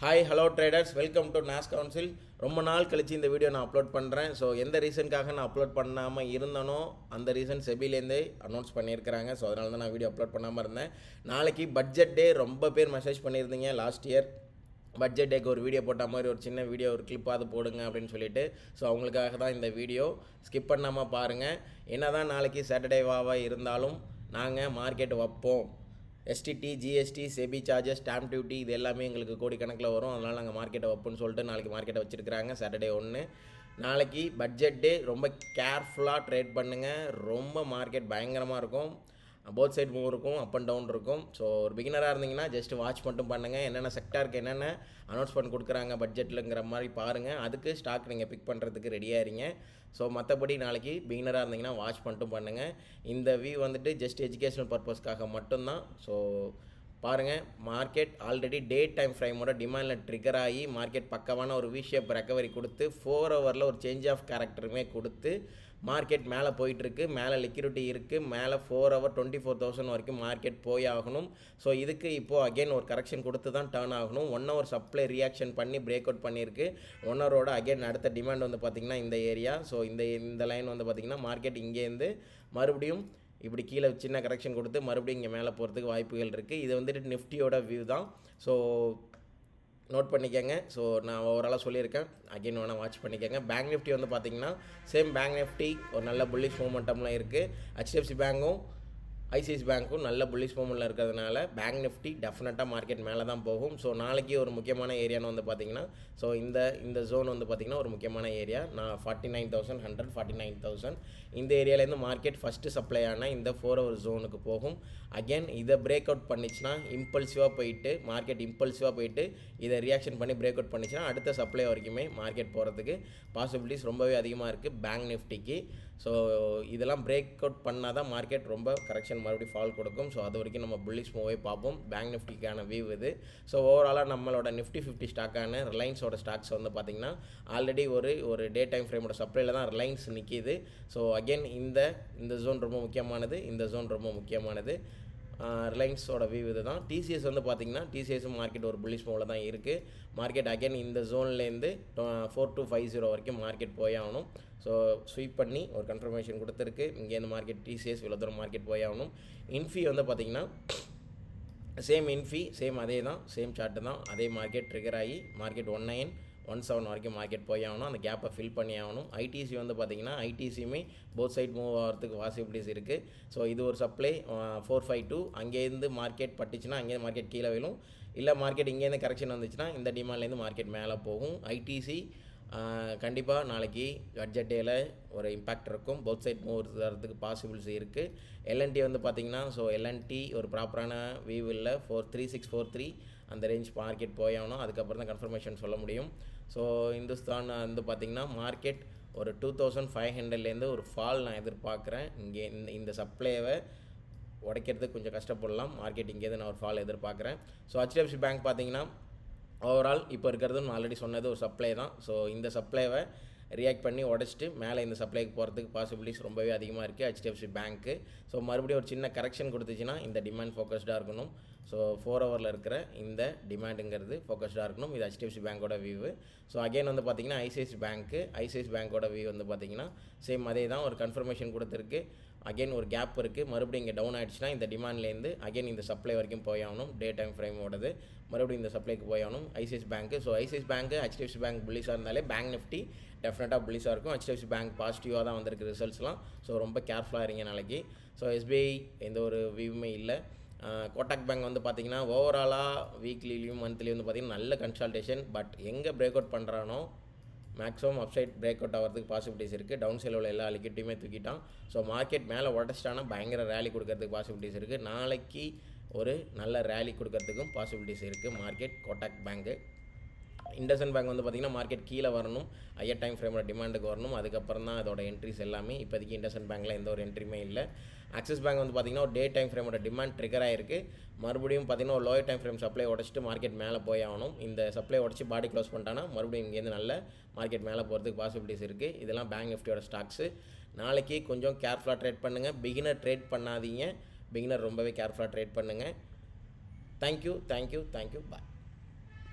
Hi hello traders, welcome to Naz council. ரொம்ப நாள் கழிச்சு இந்த வீடியோ நான் அப்லோட் பண்ணுறேன். ஸோ எந்த ரீசனுக்காக நான் அப்லோட் பண்ணாமல் இருந்தனோ அந்த ரீசன் செபிலேருந்தே அனௌன்ஸ் பண்ணியிருக்கிறாங்க. ஸோ அதனால தான் நான் வீடியோ அப்லோட் பண்ணாமல் இருந்தேன். நாளைக்கு பட்ஜெட் டே, ரொம்ப பேர் மெசேஜ் பண்ணியிருந்தீங்க லாஸ்ட் இயர் பட்ஜெட் டேக்கு ஒரு வீடியோ போட்ட மாதிரி ஒரு சின்ன வீடியோ, ஒரு கிளிப்பாவது போடுங்க அப்படின்னு சொல்லிட்டு. ஸோ அவங்களுக்காக தான் இந்த வீடியோ. ஸ்கிப் பண்ணாமல் பாருங்கள். என்ன தான் நாளைக்கு சாட்டர்டேவாக இருந்தாலும் நாங்கள் மார்க்கெட் வைப்போம். STD, GST, SEBI charges, stamp duty இது எல்லாமே எங்களுக்கு கோடிக்கணக்கில் வரும். அதனால் நாங்கள் மார்க்கெட்டை வைப்போம்னு சொல்லிட்டு நாளைக்கு மார்க்கெட்டை வச்சுருக்கிறாங்க. சாட்டர்டே 1 நாளைக்கு பட்ஜெட் டே. ரொம்ப கேர்ஃபுல்லாக ட்ரேட் பண்ணுங்கள். ரொம்ப மார்க்கெட் பயங்கரமாக இருக்கும். போத் சைட் மூவ் இருக்கும், அப் அண்ட் டவுன் இருக்கும். ஸோ ஒரு பிகினராக இருந்தீங்கன்னா ஜஸ்ட் வாட்ச் மட்டும் பண்ணுங்கள். என்னென்ன செக்டாருக்கு என்னென்ன அனௌன்ஸ்மெண்ட் கொடுக்குறாங்க பட்ஜெட்டில்ங்கிற மாதிரி பாருங்கள். அதுக்கு ஸ்டாக் நீங்கள் பிக் பண்ணுறதுக்கு ரெடியாக இருங்க. ஸோ மற்றபடி நாளைக்கு பிகினராக இருந்தீங்கன்னா வாட்ச் மட்டும் பண்ணுங்கள். இந்த வியூ வந்துட்டு ஜஸ்ட் எஜுகேஷனல் பர்பஸ்க்காக மட்டும்தான். ஸோ பாருங்கள், மார்க்கெட் ஆல்ரெடி டே டைம் ஃப்ரேமோட டிமாண்டில் ட்ரிகர் ஆகி மார்க்கெட் பக்கவான ஒரு விஷேப் ரெக்கவரி கொடுத்து 4 ஹவரில் ஒரு சேஞ்ச் ஆஃப் கேரக்டருமே கொடுத்து மார்க்கெட் மேலே போயிட்டுருக்கு. மேலே லிக்விடிட்டி இருக்குது. மேலே 4 ஹவர் 24,000 வரைக்கும் மார்க்கெட் போய் ஆகணும். ஸோ இதுக்கு இப்போது அகெயின் ஒரு கரெக்ஷன் கொடுத்து தான் டர்ன் ஆகணும். 1 ஹவர் சப்ளை ரியாக்ஷன் பண்ணி பிரேக் அவுட் பண்ணியிருக்கு. 1 ஹவரோட அகெயின் அடுத்த டிமாண்ட் வந்து பார்த்திங்கன்னா இந்த ஏரியா. ஸோ இந்த லைன் வந்து பார்த்திங்கன்னா மார்க்கெட் இங்கேருந்து மறுபடியும் இப்படி கீழே சின்ன கரெக்ஷன் கொடுத்து மறுபடியும் இங்கே மேலே போகிறதுக்கு வாய்ப்புகள் இருக்குது. இது வந்துட்டு நிஃப்டியோட வியூ தான். ஸோ நோட் பண்ணிக்கோங்க. ஸோ நான் ஓவராலாக சொல்லியிருக்கேன், அகைன் வேணால் வாட்ச் பண்ணிக்கோங்க. பேங்க் நிஃப்டி வந்து பார்த்திங்கன்னா சேம் பேங்க் நிஃப்டி ஒரு நல்ல புல்லிஷ் மூமெண்டம்லாம் இருக்குது. ஹெச்டிஎஃப்சி பேங்க்கும் ஐசிஐசி பேங்க்கும் நல்ல புல்லிஷ் மூமெண்ட்டில் இருக்கிறதுனால பேங்க் நிஃப்டி டெஃபினட்டாக மார்க்கெட் மேலே தான் போகும். ஸோ நாளைக்கு ஒரு முக்கியமான ஏரியான்னு வந்து பார்த்திங்கன்னா, ஸோ இந்த ஜோன் வந்து பார்த்திங்கன்னா ஒரு முக்கியமான ஏரியா. நான் 49,100 49,000 இந்த ஏரியாவிலேருந்து மார்க்கெட் ஃபஸ்ட்டு சப்ளை ஆனால் இந்த 4 ஹவர் ஜோனுக்கு போகும். அகெயின் இதை பிரேக் அவுட் பண்ணிச்சுன்னா இம்பல்சிவாக போயிட்டு மார்க்கெட் இம்பல்சிவாக போயிட்டு இதை ரியாக்ஷன் பண்ணி பிரேக் அவுட் பண்ணிச்சுன்னா அடுத்த சப்ளை வரைக்குமே மார்க்கெட் போகிறதுக்கு பாசிபிலிட்டிஸ் ரொம்பவே அதிகமாக இருக்குது பேங்க் நிஃப்டிக்கு. ஸோ இதெல்லாம் பிரேக் அவுட் பண்ணால் தான் மார்க்கெட் ரொம்ப கரெக்ஷன் மறுபடியும் ஃபால் கொடுக்கும். ஸோ அது வரைக்கும் நம்ம புல்லிஷ் மூவே பார்ப்போம். பேங்க் நிஃப்டிக்கான வியூ இது. ஸோ ஓவராலாக நம்மளோட நிஃப்டி 50 ஸ்டாக்கான ரிலையன்ஸோட ஸ்டாக்ஸ் வந்து பார்த்திங்கன்னா ஆல்ரெடி ஒரு டே டைம் ஃப்ரேமோட சப்ளையில் தான் ரிலையன்ஸ் நிற்கிது. ஸோ அகெயின் இந்த ஜோன் ரொம்ப முக்கியமானது. இந்த ஜோன் ரொம்ப முக்கியமானது. ரிலையன்ஸோட வியூ இது தான். டிசிஎஸ் வந்து பார்த்திங்கன்னா டிசிஎஸும் மார்க்கெட் ஒரு புல்லிஷ் மூவில் தான் இருக்குது. மார்க்கெட் அகெயின் இந்த ஜோன்லேருந்து 4250 வரைக்கும் மார்க்கெட் போய் ஆகணும். ஸோ ஸ்வீப் பண்ணி ஒரு கன்ஃபர்மேஷன் கொடுத்துருக்கு. இங்கேருந்து மார்க்கெட் டிசிஎஸ் இவ்வளோ தூரம் மார்க்கெட் போய் ஆகணும். இன்ஃபி வந்து பார்த்திங்கன்னா சேம் இன்ஃபி சேம் அதே தான், சேம் சார்ட்டு தான். அதே மார்க்கெட் ட்ரிகர் ஆகி மார்க்கெட் 1917 வரைக்கும் மார்க்கெட் போய் ஆகணும். அந்த கேப்பை ஃபில் பண்ணி ஆகணும். ஐடிசி வந்து பார்த்திங்கன்னா ஐடிசியுமே போத் சைட் மூவ் ஆகிறதுக்கு பாசிபிலிட்டிஸ் இருக்குது. ஸோ இது ஒரு சப்ளை 452 அங்கேருந்து மார்க்கெட் பட்டுச்சுன்னா அங்கேருந்து மார்க்கெட் கீழே விழும். இல்லை மார்க்கெட் இங்கேருந்து கரெக்ஷன் வந்துச்சுன்னா இந்த டிமாண்ட்லேருந்து மார்க்கெட் மேலே போகும். ஐடிசி கண்டிப்பாக நாளைக்கு பட்ஜெட் டேயில் ஒரு இம்பேக்ட் இருக்கும். போத் சைட் மூவ் தரத்துக்கு பாசிபிலிட்டி இருக்குது. எல்என்டி வந்து பார்த்திங்கன்னா ஸோ எல்என்டி ஒரு ப்ராப்பரான வியூ இல்லை. 3643 அந்த ரேஞ்ச் மார்க்கெட் போயாகணும். அதுக்கப்புறம் தான் கன்ஃபர்மேஷன் சொல்ல முடியும். ஸோ இந்துஸ்தான் வந்து பார்த்திங்கன்னா மார்க்கெட் ஒரு 2500லேருந்து ஒரு ஃபால் நான் எதிர்பார்க்குறேன். இங்கே இந்த சப்ளைவை உடைக்கிறதுக்கு கொஞ்சம் கஷ்டப்படலாம். மார்க்கெட் இங்கேருந்து நான் ஒரு ஃபால் எதிர்பார்க்குறேன். ஸோ ஹெச்டிஎஃப்சி பேங்க் பார்த்திங்கன்னா ஓவரால் இப்போ இருக்கிறது நான் ஆல்ரெடி சொன்னது ஒரு சப்ளை தான். ஸோ இந்த சப்ளைவை ரியாக்ட் பண்ணி உடச்சிட்டு மேலே இந்த சப்ளைக்கு போகிறதுக்கு பாசிபிலிட்டிஸ் ரொம்பவே அதிகமாக இருக்குது ஹெச்டிஎஃப்சி பேங்க்கு. ஸோ மறுபடியும் ஒரு சின்ன கரெக்ஷன் கொடுத்துச்சுன்னா இந்த டிமாண்ட் ஃபோக்கஸ்டாக இருக்கணும். ஸோ 4 ஹவரில் இருக்கிற இந்த டிமாண்டுங்கிறது ஃபோக்கஸ்டாக இருக்கணும். இது ஹெச்டிஎஃப்சி பேங்க்கோட வியூ. ஸோ அகெயின் வந்து பார்த்திங்கன்னா ஐசிஐசி பேங்க்கோட வியூ வந்து பார்த்திங்கன்னா சேம் அதே தான். ஒரு கன்ஃபர்மேஷன் கொடுத்துருக்கு. அகெயின் ஒரு கேப் இருக்குது. மறுபடியும் இங்கே டவுன் ஆகிடுச்சுன்னா இந்த டிமாண்ட்லேருந்து அகெயின் இந்த சப்ளை வரைக்கும் போய் ஆகணும். டே டைம் ஃப்ரேமோடது மறுபடியும் இந்த சப்ளைக்கு போய் ஆகணும். ஐசிஐசி பேங்க்கு. ஸோ ஐசிஐசி பேங்க்கு ஹெச்டிஎஃப்சி பேங்க் புல்லிஷாக இருந்தாலே பேங்க் நிஃப்டி டெஃபினட்டாக புல்லிஷாக இருக்கும். ஹெச்டிஎஃப்சி பேங்க் பாசிட்டிவாக தான் வந்திருக்கு ரிசல்ட்ஸ்லாம். ஸோ ரொம்ப கேர்ஃபுல்லாக இருங்க நாளைக்கு. ஸோ எஸ்பிஐ எந்த ஒரு வியூவுமே இல்லை. கோட்டாக் பேங்க் வந்து பார்த்திங்கன்னா ஓவராலாக வீக்லிலையும் மந்த்லியும் வந்து பார்த்திங்கன்னா நல்ல கன்சல்டேஷன். பட் எங்கே பிரேக் அவுட் பண்ணுறானோ மேக்ஸிமம் அப்சைட் பிரேக் அவுட் ஆகிறதுக்கு பாசிபிலிட்டிஸ் இருக்குது. டவுன் சைடில் எல்லா லிக்விடிட்டியுமே தூக்கிட்டான். ஸோ மார்க்கெட் மேலே உடச்சிட்டானா பயங்கர ரேலி கொடுக்கறதுக்கு பாசிபிலிட்டிஸ் இருக்குது. நாளைக்கு ஒரு நல்ல ரேலி கொடுக்கறதுக்கும் பாசிபிலிட்டிஸ் இருக்குது மார்க்கெட் கோட்டாக் பேங்க்கு. இண்டஸ்இண்ட் பேங்க் வந்து பார்த்திங்கன்னா மார்க்கெட் கீழே வரணும், ஹையர் டைம் ஃப்ரேமோட டிமாண்டுக்கு வரணும். அதுக்கப்புறம் தான் அதோட என்ட்ரிஸ் எல்லாமே. இப்போதைக்கு இண்டஸ்இண்ட் பேங்க்கில் எந்த ஒரு என்ட்ரியுமே இல்லை. ஆக்சிஸ் பேங்க் வந்து பார்த்திங்கன்னா ஒரு டே டைம் ஃப்ரேமோட டிமாண்ட் ட்ரிகர் ஆகிருக்கு. மறுபடியும் பார்த்திங்கன்னா ஒரு லோயர் டைம் ஃப்ரேம் சப்ளை உடச்சிட்டு மார்க்கெட் மேலே போய் ஆகணும். இந்த சப்ளை உடச்சி பாடி க்ளோஸ் பண்ணிட்டானா மறுபடியும் இங்கேருந்து நல்ல மார்க்கெட் மேலே போகிறதுக்கு பாசிபிலிட்டிஸ் இருக்குது. இதெல்லாம் பேங்க் நிஃப்டியோட ஸ்டாக்ஸு. நாளைக்கு கொஞ்சம் கேர்ஃபுல்லாக ட்ரேட் பண்ணுங்கள். பிகினர் ட்ரேட் பண்ணாதீங்க. பிகினர் ரொம்பவே கேர்ஃபுல்லாக ட்ரேட் பண்ணுங்கள். தேங்க்யூ. பாய்.